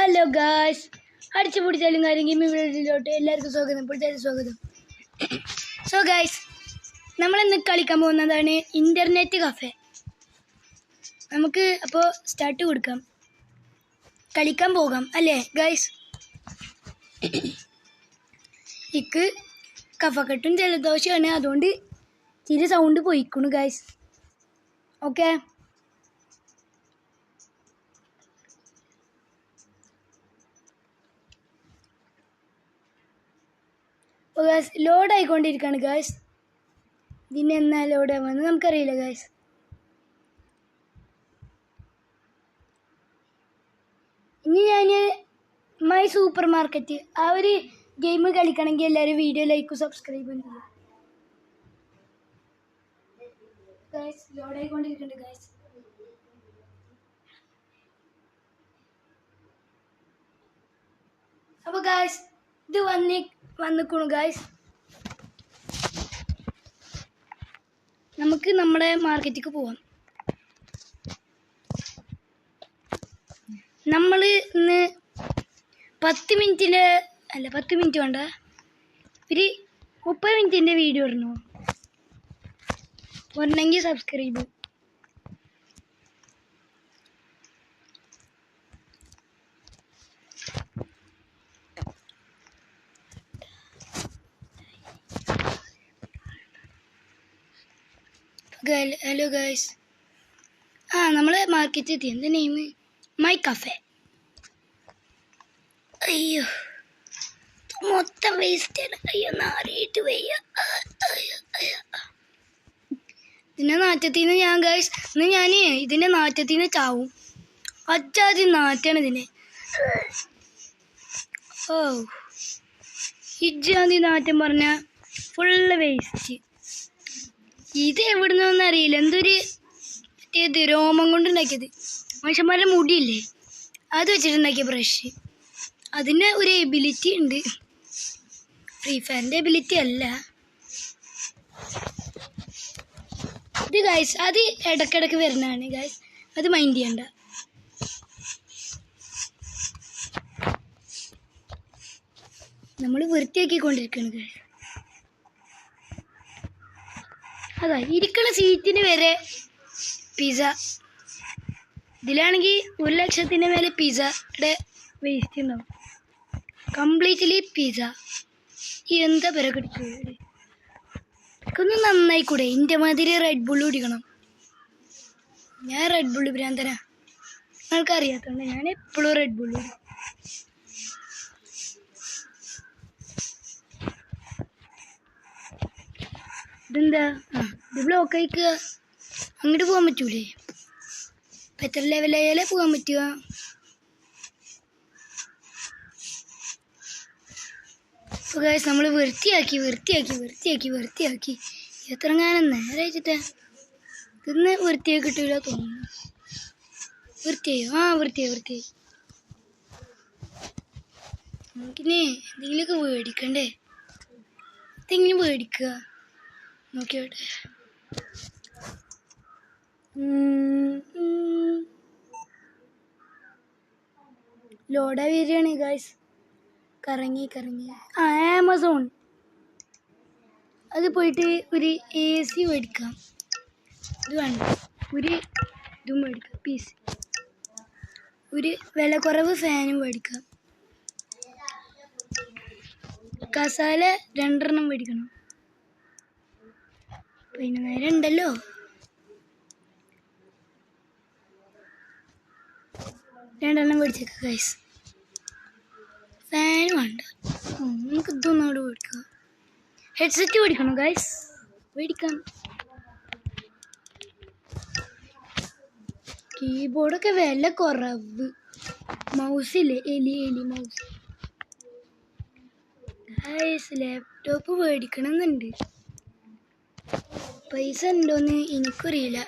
Hello guys, അടിച്ചു പിടിച്ചാലും കാര്യം ഗെയിമിംഗ് വീഡിയോയിലോട്ട് എല്ലാവർക്കും സ്വാഗതം. സോ ഗായ്സ്, നമ്മളിന്ന് കളിക്കാൻ പോകുന്നതാണ് ഇൻ്റർനെറ്റ് കഫേ. നമുക്ക് അപ്പോൾ സ്റ്റാർട്ട് കൊടുക്കാം, കളിക്കാൻ പോകാം അല്ലേ ഗായ്സ്? എനിക്ക് കഫക്കെട്ടും ജലദോഷമാണ്, അതുകൊണ്ട് ഇത്തിരി സൗണ്ട് പോയിക്കണു ഗായ്സ്. ഓക്കെ, ലോഡ് ആയിക്കൊണ്ടിരിക്കുകയാണ് ഗായ്സ്. ഇതിന് എന്നാ ലോഡ് ആവുമെന്ന് നമുക്കറിയില്ല ഗായ്സ്. ഇനി ഞാൻ മൈ സൂപ്പർ മാർക്കറ്റ് ആ ഒരു ഗെയിം കളിക്കണമെങ്കിൽ എല്ലാവരും വീഡിയോ ലൈക്കും സബ്സ്ക്രൈബും ചെയ്യുക ഗായ്സ്. ലോഡ് ആയിക്കൊണ്ടിരിക്കുന്നുണ്ട് ഗായ്സ്. അപ്പോൾ ഗായ്സ്, ഇത് വന്നിക്കണു ഗായ്സ്. നമുക്ക് നമ്മുടെ മാർക്കറ്റിലേക്ക് പോവാം. നമ്മൾ ഇന്ന് 10 മിനിറ്റ് വേണ്ട, ഒരു 30 മിനിറ്റിൻ്റെ വീഡിയോ ഇടണോ? ഒരെണ്ണെങ്കിൽ സബ്സ്ക്രൈബ്. ഹലോ ഗായ്സ്, നമ്മൾ മാർക്കറ്റ് എത്തി. എന്താ നെയിം? My cafe. അയ്യോ, മൊത്തം വേസ്റ്റാണ്. അയ്യോ, നാറിയിട്ട് വയ്യ. ഇതിൻ്റെ നാറ്റത്തിൽ നിന്ന് ഞാൻ ഗായ്സ്, ഇന്ന് ഞാൻ ഇതിൻ്റെ നാറ്റത്തിൽ നിന്ന് ചാവും. അച്ചാതി നാറ്റാണ് ഇതിനെ. ഓ, ഇജാതി നാറ്റം പറഞ്ഞാൽ ഫുള്ള് വേസ്റ്റ്. ഇത് എവിടുന്നൊന്നും അറിയില്ല. എന്തൊരു മറ്റേത് രോമം കൊണ്ടുണ്ടാക്കിയത്. മനുഷ്യന്മാരുടെ മുടിയില്ലേ, അത് വെച്ചിട്ടുണ്ടാക്കിയ ബ്രഷ്. അതിന് ഒരു എബിലിറ്റി ഉണ്ട്, ഫ്രീ ഫയറിൻ്റെ എബിലിറ്റി അല്ല ഇത് ഗായ്സ്. അത് ഇടയ്ക്കിടയ്ക്ക് വരുന്നതാണ് ഗായ്സ്, അത് മൈൻഡ് ചെയ്യണ്ട. നമ്മൾ വൃത്തിയാക്കിക്കൊണ്ടിരിക്കുകയാണ് ഗായ്സ്. അതാ ഇരിക്കുന്ന സീറ്റിന് വരെ പിസ്സ. ഇതിലാണെങ്കിൽ 1,00,000 മേലെ പിസ്സയുടെ വേസ്റ്റ് ഉണ്ടാവും. Completely pizza. എന്താ പേരെ കിടക്കുക? ഒന്ന് നന്നായിക്കൂടെ? എൻ്റെ മാതിരി റെഡ് ബുള്ള് കുടിക്കണം. ഞാൻ റെഡ് ബുള്ള് ഭ്രാന്തനാ, നിങ്ങൾക്കറിയാത്തതുകൊണ്ട് ഞാൻ എപ്പോഴും റെഡ് ബുള്ള് കുടിക്കും. ഇതെന്താ? ഇത് ബ്ലോക്ക് അയക്കുക. അങ്ങോട്ട് പോകാൻ പറ്റൂലേ? ഇപ്പം എത്ര ലെവലായാലേ പോകാൻ പറ്റുക? അപ്പോൾ ഗായ്സ്, നമ്മൾ വൃത്തിയാക്കി എത്രങ്ങാനും നേരായിട്ടാ ഇന്ന് വൃത്തിയായി കിട്ടൂല തോന്നുന്നു. വൃത്തിയായി. നമുക്കിനി എന്തെങ്കിലുമൊക്കെ മേടിക്കണ്ടേ? എന്തെങ്കിലും മേടിക്കുക നോക്കിയോട്ടെ. ലോഡാ വരികയാണ് ഗായ്സ്. കറങ്ങി ആമസോൺ. അത് പോയിട്ട് ഒരു AC മേടിക്കാം. ഇത് വേണ്ട, ഒരു ഇതും മേടിക്കാം, പീസ്. ഒരു വില കുറവ് ഫാനും മേടിക്കാം. കസാല 2 മേടിക്കണം. 10,000 ഉണ്ടല്ലോ. രണ്ടെണ്ണം മേടിച്ചേക്കാം ഗൈസ്. ഫാൻ വേണ്ട, നമുക്ക് ഇതൊന്നോട് മേടിക്കാം. ഹെഡ്സെറ്റ് മേടിക്കണം ഗൈസ്, മേടിക്കാം. കീബോർഡൊക്കെ വില കുറവ്. മൗസില്ലേ, എലി മൗസ് ഗൈസ്. ലാപ്ടോപ്പ് മേടിക്കണം എന്നുണ്ട്, പൈസ ഉണ്ടോയെന്ന് എനിക്കറിയില്ല.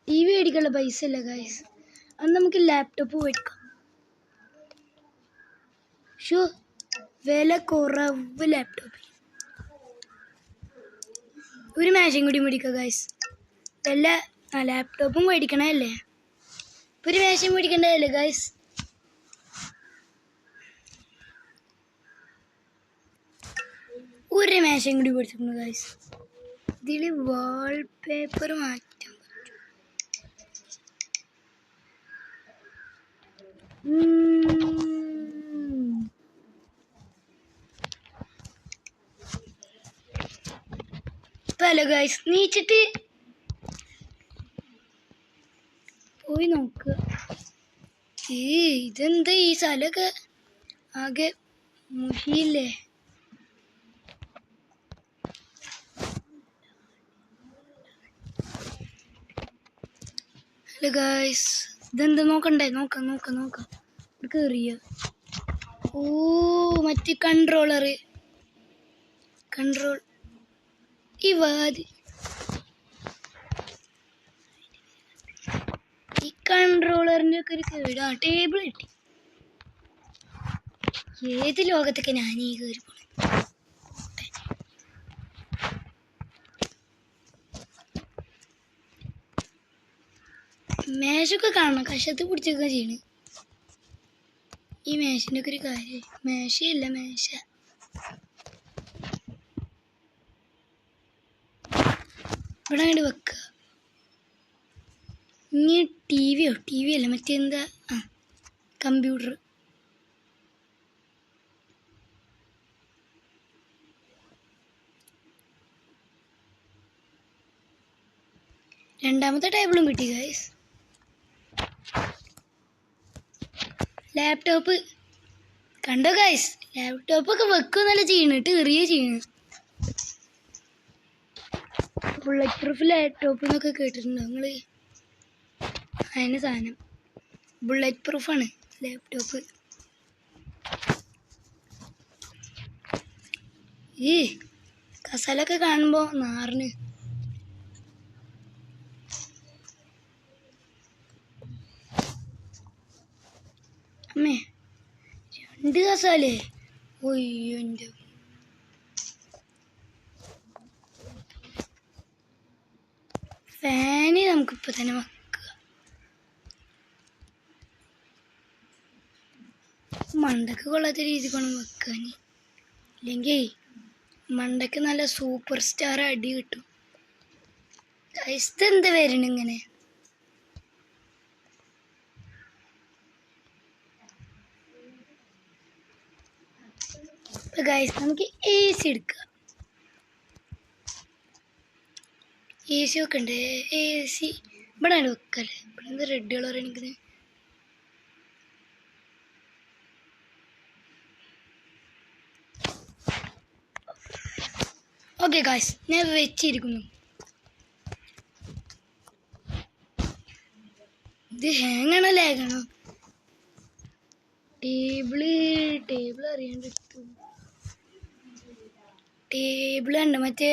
TV മേടിക്കാനുള്ള പൈസ ഇല്ല ഗൈസ്. അത് നമുക്ക് ലാപ്ടോപ്പ് മേടിക്കാം. വില കുറവ് ലാപ്ടോപ്പ്. ഒരു മാച്ചും കൂടി മേടിക്കാം ഗൈസ്. വല്ല ലാപ്ടോപ്പും മേടിക്കണമല്ലേ? ഇപ്പം ഒരു മേശയും മേടിക്കണ്ടതല്ലേ ഗൈസ്? ഒരു മേശയും കൂടി മേടിച്ചിട്ടുണ്ട് ഗൈസ്. ഇതിൽ വാൾപേപ്പർ മാറ്റാൻ പറ്റും. ഗൈസ് നീച്ചിട്ട് പോയി നോക്കുക. ഇതെന്താ ഈ സ്ഥലമൊക്കെ ആകെ മുഷിയില്ലേ? ഹലോ ഗൈസ്, ഇതെന്താ നോക്കണ്ടേ? നോക്കാം കയറിയ. ഓ മറ്റേ കൺട്രോൾ ഈ കൺട്രോളറിന്റെ ഒക്കെ ഒരു കേട്. ടേബിൾ കിട്ടി. ഏത് ലോകത്തൊക്കെ ഞാൻ ഈ കയറി പോണേ? മേശൊക്കെ കാണണം, കശത്ത് പിടിച്ചൊക്കെ ചെയ്യണ്. ഈ മേശൻ്റെ ഒക്കെ ഒരു കാര്യം. മേശയല്ല മേശ. ഇവിടെ അങ്ങോട്ട് വെക്കുക. ഇനി ടി വി അല്ല മറ്റെന്താ, കമ്പ്യൂട്ടർ. രണ്ടാമത്തെ ടേബിളും കിട്ടി ഗൈസ്. ലാപ്ടോപ്പ് കണ്ടോ ഗൈസ്? ലാപ്ടോപ്പൊക്കെ വെക്കുന്നല്ല ചെയ്യണിട്ട് എറിയ ചെയ്യണ്. ബുള്ളറ്റ് പ്രൂഫ് ലാപ്ടോപ്പ് എന്നൊക്കെ കേട്ടിട്ടുണ്ടോ നിങ്ങൾ? അതിന് സാധനം ബുള്ളറ്റ് പ്രൂഫാണ് ലാപ്ടോപ്പ്. ഈ കസലൊക്കെ കാണുമ്പോൾ നാറിന്. അമ്മേ 2 കസാലേ? ഒയ്യോ എൻ്റെ ഫാന് നമുക്കിപ്പോൾ തന്നെ വെക്കുക. മണ്ടക്ക് കൊള്ളാത്ത രീതിക്ക് വേണം വെക്കാൻ. ഇല്ലെങ്കിൽ മണ്ടക്ക് നല്ല സൂപ്പർ സ്റ്റാർ അടി കിട്ടും. എന്താ വരണിങ്ങനെ? ഗൈസ് നമുക്ക് എ സി എടുക്കുക. എ സി വെക്കണ്ടേ? എ സി ഇവിടെ ആണ് വെക്കല്ലേ? ഇവിടെ എന്താ റെഡ് കളർ എനിക്കുന്നത്? ഓക്കെ ഗൈസ്, ഞാൻ വെച്ചിരിക്കുന്നു. ഇത് ഹാങ്ങാണോ ലാഗാണോ? ടേബിൾ അറിയാണ്ട് എടുത്തു. ടേബിൾ ഉണ്ട് മറ്റേ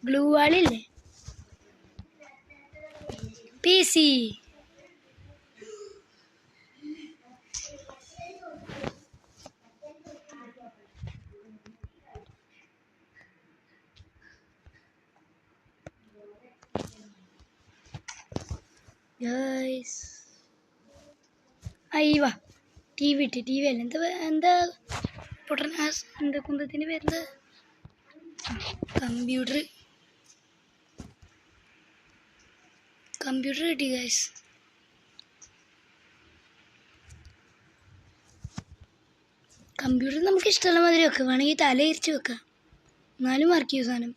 ഗ്ലൂ വാളില്ലേ? PC. ഗൈസ് അയ്യവാ ടി വി അല്ല എന്താ പൊട്ടൻ എന്താ കുന്തത്തിൻ്റെ പേരെന്താ? കമ്പ്യൂട്ടർ കിട്ടി ഗൈസ്. കമ്പ്യൂട്ടർ നമുക്ക് ഇഷ്ടമുള്ള മാതിരി വെക്കാം. വേണമെങ്കിൽ തല ഇരിച്ച് വെക്കാം, എന്നാലും വർക്ക് ചെയ്യും സാധനം.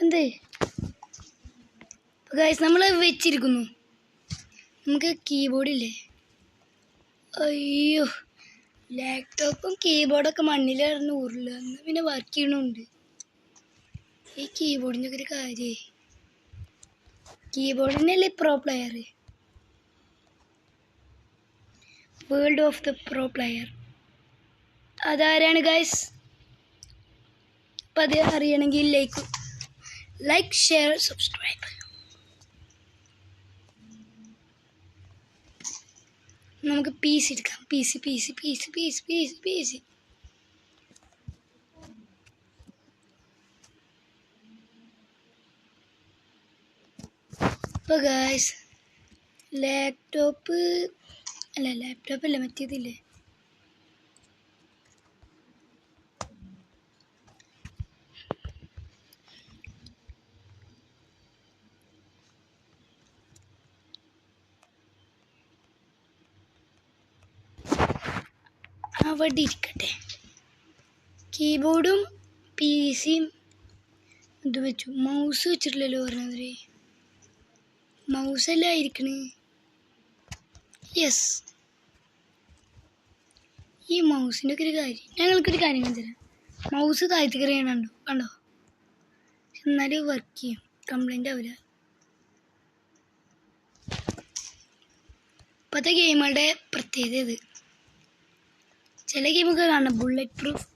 എന്തേ ഗൈസ് നമ്മൾ വെച്ചിരിക്കുന്നു. നമുക്ക് കീബോർഡില്ലേ? അയ്യോ, ലാപ്ടോപ്പും കീബോർഡൊക്കെ മണ്ണിലിറന്ന് ഊരില്ല. എന്നാൽ പിന്നെ വർക്ക് ചെയ്യണമുണ്ട്. ഈ കീബോർഡിൻ്റെ ഒക്കെ ഒരു കാര്യേ. കീബോർഡിനല്ലേ pro player, world of the pro player. അതാരാണ് ഗൈസ്? അപ്പം അത് അറിയണമെങ്കിൽ ലൈക്ക് ഷെയർ സബ്സ്ക്രൈബ്. നമുക്ക് PC എടുക്കാം. PC. അപ്പോൾ ഗായ്സ് ലാപ്ടോപ്പ് അല്ല മറ്റേതില്ലേ, അവിടെ ഇരിക്കട്ടെ. കീബോർഡും പി സിയും ഇത് വെച്ചു. മൗസ് വെച്ചിട്ടില്ലല്ലോ പറഞ്ഞവര്. മൗസല്ല ഇരിക്കണേ. യെസ്, ഈ മൗസിൻ്റെ ഒക്കെ ഒരു കാര്യം ഞങ്ങൾക്കൊരു കാര്യം തരാം. മൗസ് താഴ്ത്തി കറിയണുണ്ടോ, കണ്ടോ? എന്നാലും വർക്ക് ചെയ്യും, കംപ്ലൈൻ്റ് ആവില്ല. ഇപ്പോഴത്തെ ഗെയിമുകളുടെ പ്രത്യേകത ഇത്. ചില ഗെയിമൊക്കെ കാണണം ബുള്ളറ്റ് പ്രൂഫ്.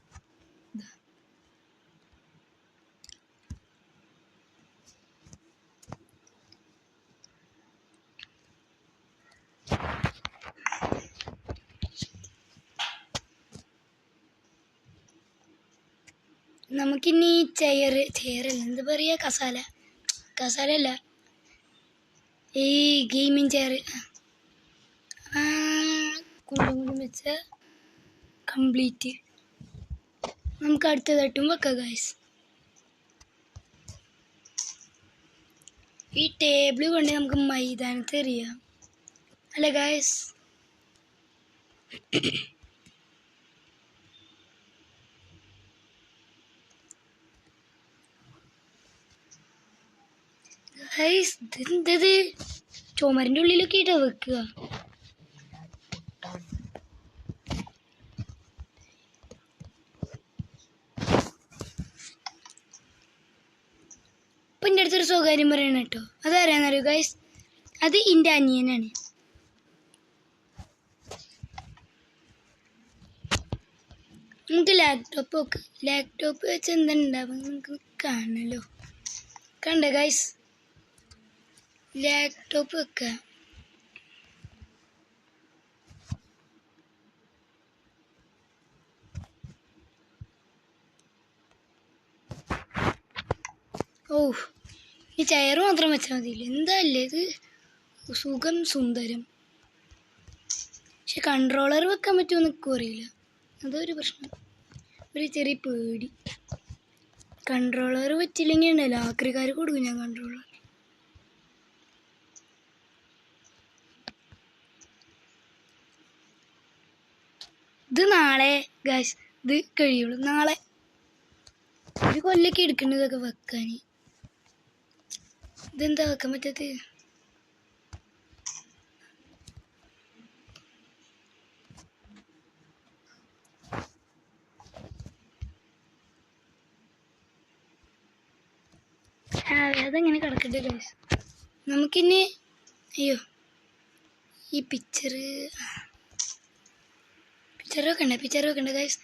നമുക്കിനി ചെയറല്ല, എന്താ പറയുക, കസാല അല്ല, ഈ ഗെയിമിങ് ചെയർ കൊണ്ടും വെച്ച കംപ്ലീറ്റ്. നമുക്ക് അടുത്തതായിട്ടും വെക്കാം ഗൈസ്. ഈ ടേബിൾ കൊണ്ട് നമുക്ക് മൈതാനത്ത് എറിയാം അല്ലേ ഗൈസ്? ഗൈസ് ഇതെന്തത്, ചുമരിൻ്റെ ഉള്ളിലൊക്കെ ഇട്ടാ വെക്കുക. ഇപ്പം എൻ്റെ അടുത്തൊരു സ്വകാര്യം പറയണം കേട്ടോ. അതറിയാന്നറിയോ ഗൈസ്? അത് എൻ്റെ അനിയനാണ്. നമുക്ക് ലാപ്ടോപ്പ് വെച്ച് എന്തുണ്ടാവും നമുക്ക് കാണല്ലോ. കണ്ട ഗൈസ്, ലാപ്ടോപ്പ് വെക്കുക. ഓ, ഈ ചെയർ മാത്രം വെച്ചാൽ മതിയില്ല. എന്താല്ലേ ഇത് സുഖം സുന്ദരം. പക്ഷെ കൺട്രോളർ വെക്കാൻ പറ്റുമോ നിൽക്കും അറിയില്ല. അതൊരു പ്രശ്നം, ഒരു ചെറിയ പേടി. കൺട്രോളർ പറ്റില്ലെങ്കിൽ ഉണ്ടല്ലോ ആക്രിക്കാർ കൊടുക്കും ഞാൻ കൺട്രോളർ. ഇത് നാളെ ഗൈസ് ഇത് കഴിയുള്ളൂ. നാളെ ഒരു കൊല്ലൊക്കെ എടുക്കേണ്ടത് ഇതൊക്കെ വെക്കാൻ. ഇതെന്താ വെക്കാൻ പറ്റത്? അതെങ്ങനെ കിടക്കട്ടെ ഗൈസ്. നമുക്കിനി അയ്യോ ഈ പിക്ചർ വെക്കണ്ട ഗൈസ്.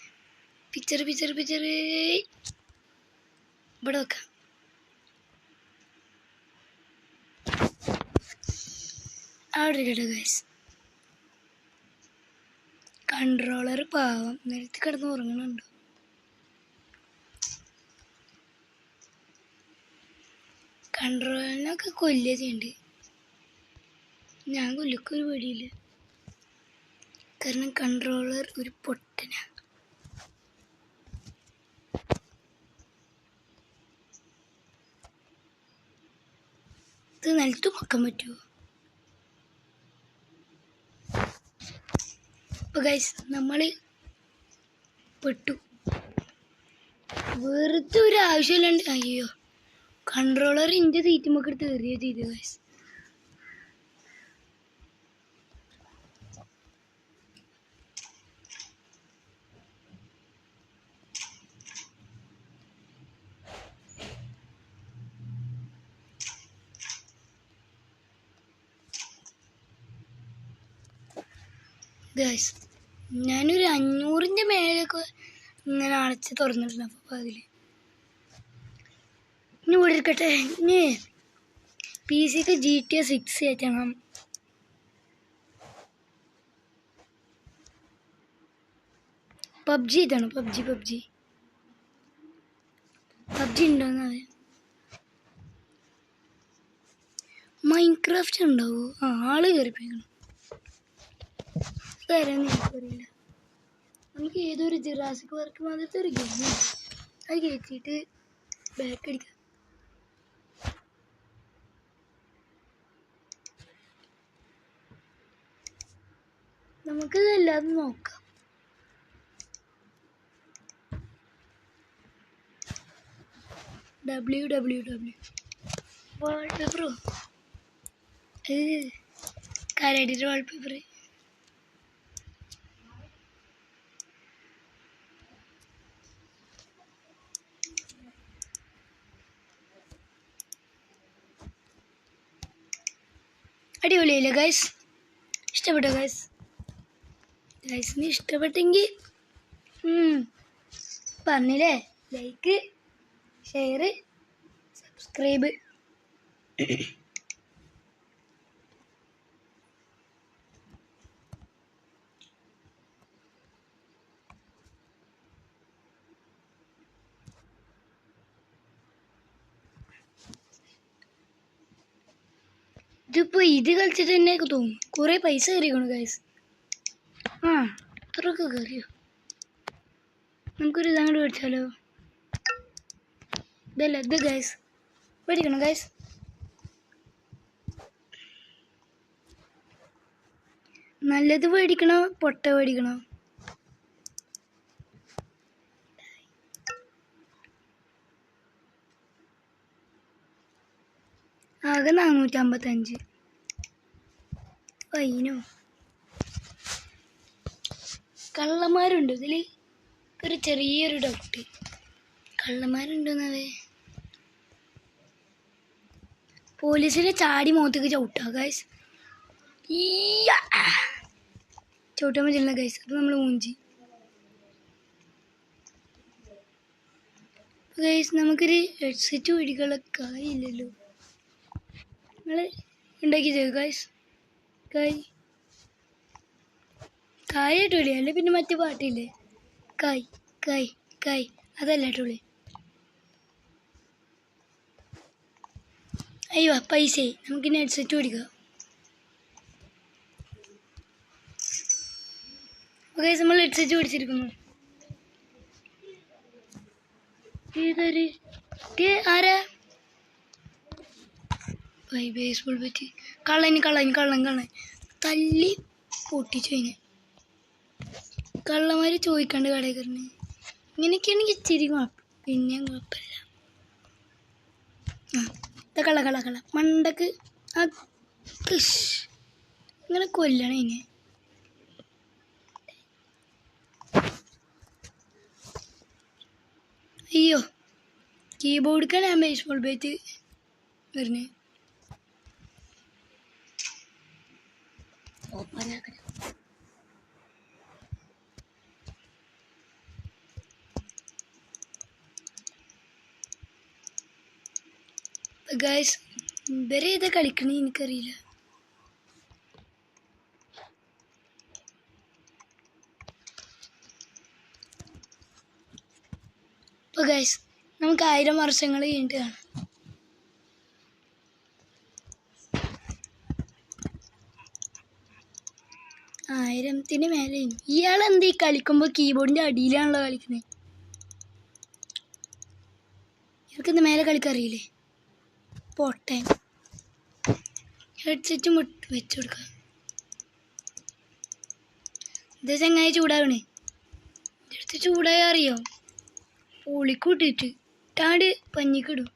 പിക്ചർ ഇവിടെ വെക്കാം. അവിടെ ഇരിക്കട്ടെ ഗൈസ്. കൺട്രോളർ പാവം നിലത്ത് കിടന്ന് ഉറങ്ങണുണ്ടോ? കൺട്രോളറിനൊക്കെ കൊല്ലുക ചെയ്യണ്ട്. ഞാൻ കൊല്ലൊക്കൊരു പേടിയില്ല, കാരണം കൺട്രോളർ ഒരു പൊട്ടനാ. ഇത് നിലത്ത് വെക്കാൻ പറ്റുമോ? അപ്പോൾ ഗൈസ് നമ്മൾ പെട്ടു. വെറുതെ ഒരു ആവശ്യമില്ലാണ്ട് അയ്യോ കൺട്രോളർ എൻ്റെ സീറ്റുമൊക്കെ എടുത്ത് എറിയുക ചെയ്തു ഗൈസ്. ഗൈസ് ഞാനൊരു 500ൻ്റെ മേലൊക്കെ ഇങ്ങനെ അടച്ച് തുറന്നിട്ടുണ്ട്. അപ്പോൾ അതിൽ ഇനി ഇവിടെ ഇരിക്കട്ടെ. ഇനി പി സിക്ക് GTA 6 കയറ്റണം. പബ്ജി ഇതാണ്, പബ്ജി ഉണ്ടോയെന്ന് അറിയാം. മൈൻക്രാഫ്റ്റ് ഉണ്ടാവോ? ആള് കയറിപ്പോയിക്കണം. തരാന്ന് എനിക്കറിയില്ല. നമുക്ക് ഏതൊരു ജുറാസിക് വർക്ക് മാതിരത്തെ ഒരു ഗെയിം അത് കയറ്റിയിട്ട് ബാക്ക് അടിക്കാം. നമുക്കിതല്ലാതെ നോക്കാം. www വാൾപേപ്പറോ? കരടിയുടെ വാൾപേപ്പർ. അടിപൊളിയല്ലേ ഗൈസ്? ഇഷ്ടപ്പെട്ടോ ഗൈസ്? ഗൈസിന് ഇഷ്ടപ്പെട്ടെങ്കിൽ പറഞ്ഞില്ലേ, ലൈക്ക്, ഷെയർ, സബ്സ്ക്രൈബ്. ഇതിപ്പോൾ ഇത് കളിച്ചിട്ട് തന്നെ തോന്നും കുറേ പൈസ കയറിക്കണം ഗൈസ്. അത്രയൊക്കെ കയറിയോ? നമുക്കൊരു ഇതങ്ങോട്ട് മേടിച്ചാലോ? ഇതല്ല ഇത് ഗൈസ്, മേടിക്കണം ഗൈസ്. നല്ലത് മേടിക്കണോ പൊട്ട മേടിക്കണോ? ആകെ 455 ഫൈനോ? കള്ളന്മാരുണ്ട് ഇതിൽ. ഒരു ചെറിയൊരു ഡൗട്ട്, കള്ളന്മാരുണ്ടെന്നവേ. പോലീസിനെ ചാടി മുഖത്തേക്ക് ചവിട്ടാ ഗൈസ്. ചവിട്ടാൻ പറ്റില്ല ഗൈസ്, അപ്പം നമ്മൾ മൂഞ്ചി. ഗൈസ് നമുക്കൊരു ഹെഡ്സെറ്റ് മേടിക്കാനുള്ള കായില്ലല്ലോ. നിങ്ങൾ ഉണ്ടാക്കി തരും ഗൈസ്. കായായിട്ട് വിളി, അല്ലെ പിന്നെ മറ്റേ പാട്ടില്ലേ, കായ് കായ് കായ്, അതല്ല കേട്ടോളി. അയ്യോ പൈസ, നമുക്കിനി ഹെഡ്സെറ്റ് മേടിക്കാം. ഗൈസ് നമ്മൾ ഹെഡ്സെറ്റ് മേടിച്ചിരിക്കുന്നു. ഏതൊരു ആരാ? ബേസ്ബോൾ പറ്റി കള്ളൻ തല്ലി പൊട്ടിച്ചു കഴിഞ്ഞാൽ. കള്ളന്മാർ ചോദിക്കാണ്ട് കടയിൽ കയറണേ. ഇങ്ങനെയൊക്കെയാണെങ്കിൽ ഇച്ചിരി പിന്നെയും കുഴപ്പമില്ല. കള്ള മണ്ടക്ക് ഇങ്ങനെ കൊല്ലണേ ഇങ്ങനെ. അയ്യോ കീബോർഡിക്കാണ് ഞാൻ ബേസ്ബോൾ ബാറ്റ് വരുന്നത്. ഗൈസ് ഇവരെ ഇതാ കളിക്കണേ എനിക്കറിയില്ല. അപ്പോൾ ഗൈസ് നമുക്ക് 1000 വർഷങ്ങൾ കഴിഞ്ഞിട്ട് കാണാം. ആയിരത്തിന് മേലെ. ഇയാളെന്ത് ഈ കളിക്കുമ്പോൾ കീബോർഡിൻ്റെ അടിയിലാണല്ലോ കളിക്കുന്നത്. ഇവർക്കെന്താ മേലെ കളിക്കറിയില്ലേ? പൊട്ടൻ. ഹെഡ്സെറ്റ് വെച്ചു കൊടുക്കാം. എന്താ ചങ്ങായി ചൂടാവണേ? എടുത്ത് ചൂടായ അറിയോ? പൊളിക്കൂട്ടിട്ട് ഇട്ടാണ്ട് പഞ്ഞിക്കിടും.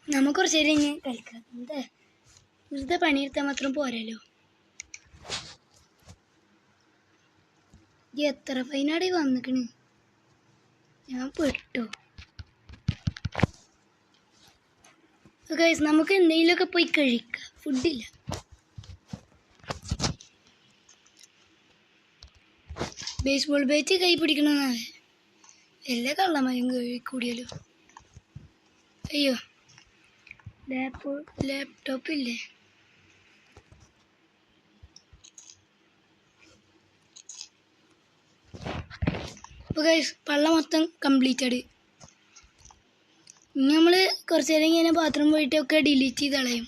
നമുക്ക് കുറച്ച് നേരം ഇങ്ങനെ കളിക്കാം. എന്താ വെറുതെ പണിയെടുത്താൽ മാത്രം പോരല്ലോ. എത്ര ഫൈനാടി വന്നിക്കണ്, ഞാൻ പെട്ടോ. ഗൈസ് നമുക്ക് എന്തെങ്കിലുമൊക്കെ പോയി കഴിക്കാം. ഫുഡില്ല. ബേസ്ബോൾ ബാറ്റ് കൈ പിടിക്കണമെന്നാവേ എല്ലാ കള്ളന്മാരും കൂടിയാലോ. അയ്യോ ലാപ്ടോപ്പ് ഇല്ലേ? അപ്പോൾ ഗൈസ് പള്ള മൊത്തം കംപ്ലീറ്റഡ്. ഇനി നമ്മൾ കുറച്ച് നേരം ഇങ്ങനെ പാത്രം പോയിട്ടൊക്കെ ഡിലീറ്റ് ചെയ്ത് കളയും.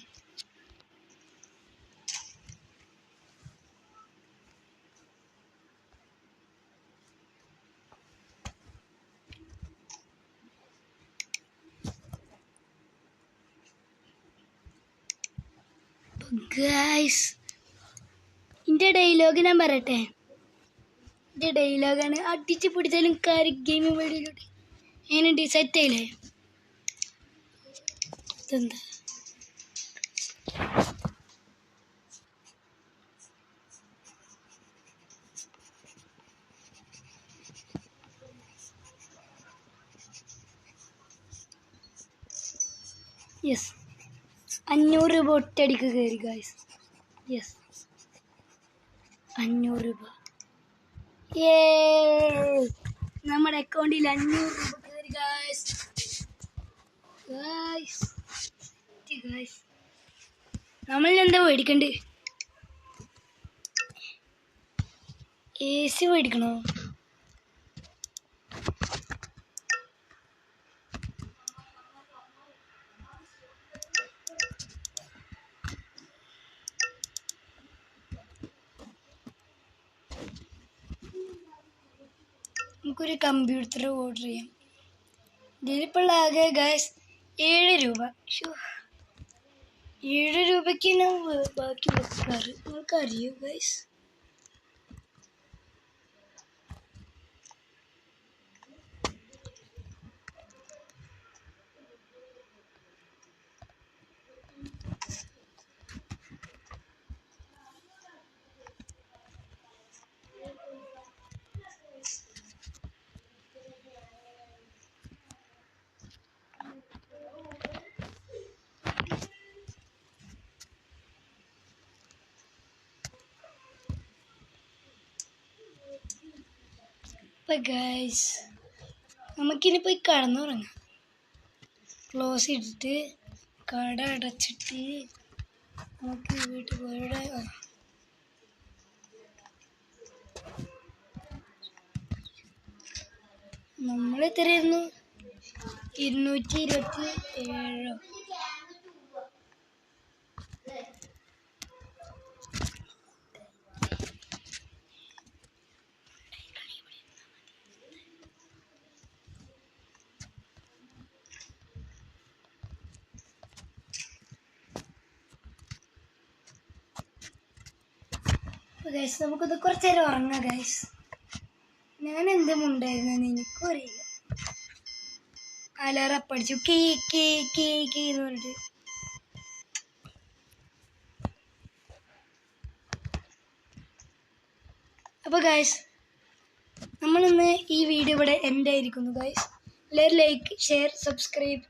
ഗൈസ് എൻ്റെ ഡയലോഗ് ഞാൻ പറയട്ടെ. എൻ്റെ ഡയലോഗാണ് അടിച്ച് പിടിച്ചാലും കാര്യം ഗെയിമിംഗ് വീഡിയോയിലൂടെ എങ്ങനെയുണ്ട്? സെറ്റായില്ലേ? ഇതെന്താ യെസ് 500 രൂപ ഒറ്റയടിക്ക് കയറി ഗൈസ്. യെസ് 500 രൂപ. നമ്മുടെ അക്കൗണ്ടിൽ 500 രൂപ കയറി ഗൈസ്. ഗൈസ് നമ്മളെന്താ മേടിക്കണ്ടേ? AC മേടിക്കണോ? നമുക്കൊരു കമ്പ്യൂട്ടർ ഓർഡർ ചെയ്യാം. ഇതിലിപ്പോൾ ആകെ ഗൈസ് 7 രൂപ. 7 രൂപയ്ക്ക് ഞാൻ ബാക്കി വെക്കാറ് നിങ്ങൾക്കറിയോ ഗൈസ്? അപ്പം ഗൈസ് നമുക്കിനി പോയി കിടന്നുറങ്ങാം. ക്ലോസ് ഇട്ടിട്ട് കട അടച്ചിട്ട് നമുക്ക് വീട്ടിൽ പോയുടെ നമ്മൾ എത്രയായിരുന്നു? 227. ഗൈസ് നമുക്കത് കുറച്ച് നേരം ഉറങ്ങാം ഗൈസ്. ഞാൻ എന്തുമുണ്ടായിരുന്നെന്ന് എനിക്കും അറിയില്ല. അലാറം പഠിച്ചു കീ കീ കീ കീ എന്ന് പറഞ്ഞിട്ട്. അപ്പോൾ ഗൈസ് നമ്മളിന്ന് ഈ വീഡിയോ ഇവിടെ എൻഡ് ആയിരിക്കുന്നു ഗൈസ്. എല്ലാവരും ലൈക്ക്, ഷെയർ, സബ്സ്ക്രൈബ്